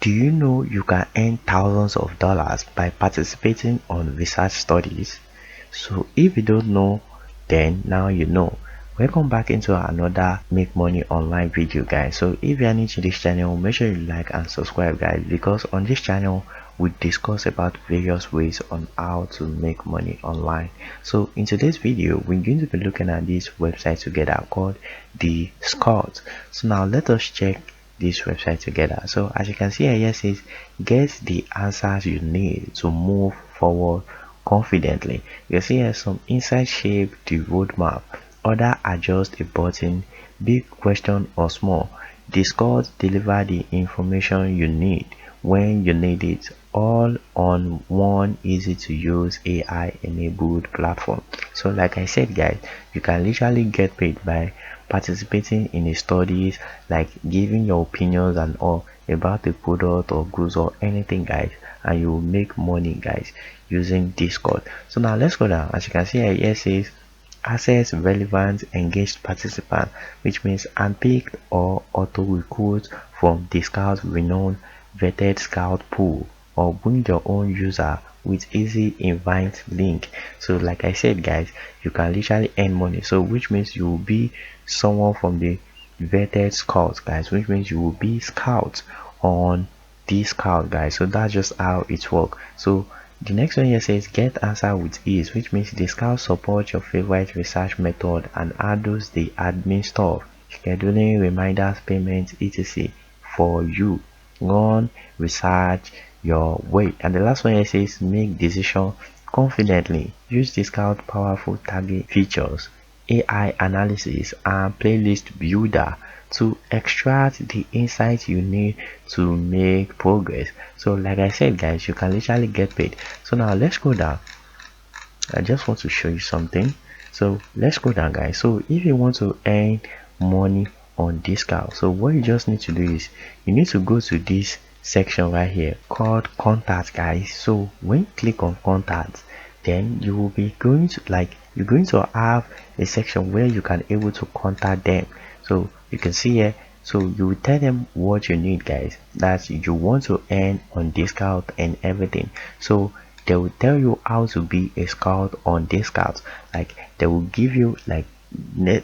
Do you know you can earn thousands of dollars by participating on research studies? So if you don't know, then now you know. Welcome back into another make money online video, guys. So if you are new to this channel, make sure you like and subscribe, guys, because on this channel we discuss about various ways on how to make money online. So in today's video we're going to be looking at this website together called dscout. So now let us check this website together. So as you can see here, says get the answers you need to move forward confidently. You see here some insights shape the roadmap, other are just a button, big question or small. Discord deliver the information you need when you need it, all on one easy to use AI enabled platform. So like I said, guys, you can literally get paid by participating in the studies, like giving your opinions and all about the product or goods or anything, guys, and you will make money, guys, using Discord. So now let's go down. As you can see here, says access relevant engaged participant, which means unpicked or auto recruit from the scout renowned vetted scout pool, or bring your own user with easy invite link. So like I said, guys, you can literally earn money, so which means you will be someone from the vetted scout, guys, which means you will be scout on dscout, guys. So that's just how it works. So the next one here says get answer with ease, which means the scout supports your favorite research method and handles the admin stuff, scheduling, reminders, payments, etc. for you. Run research your way. And the last one here says make decision confidently. Use the scout powerful target features, AI analysis and playlist builder to extract the insights you need to make progress. So like I said, guys, you can literally get paid. So now let's go down. I just want to show you something. So let's go down, guys. So if you want to earn money on dscout, so what you just need to do is you need to go to this section right here called contact, guys. So when you click on contact, then you will be going to you're going to have a section where you can able to contact them. So you can see here, so you will tell them what you need, guys, that you want to earn on dscout and everything. So they will tell you how to be a scout on dscout. Like they will give you like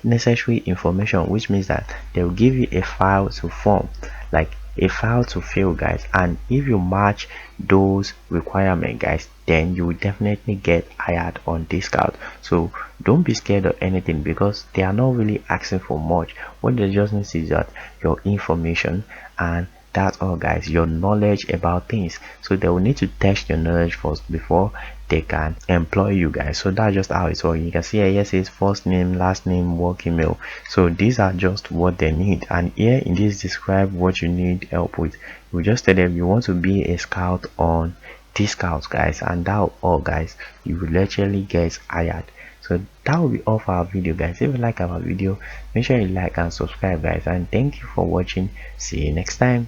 necessary information, which means that they will give you a file to form, like a file to fill, guys, and if you match those requirements, guys, then you will definitely get hired on dscout. So don't be scared of anything, because they are not really asking for much. What they just need is that your information, and that's all, guys, your knowledge about things. So they will need to test your knowledge first before they can employ you, guys. So that's just how it works. You can see here, yes, it's first name, last name, work email. So these are just what they need, and here in this describe what you need help with. You just tell them you want to be a scout on dscout, guys, and that all, guys, you will literally get hired. So that will be all for our video, guys. If you like our video, make sure you like and subscribe, guys, and thank you for watching. See you next time.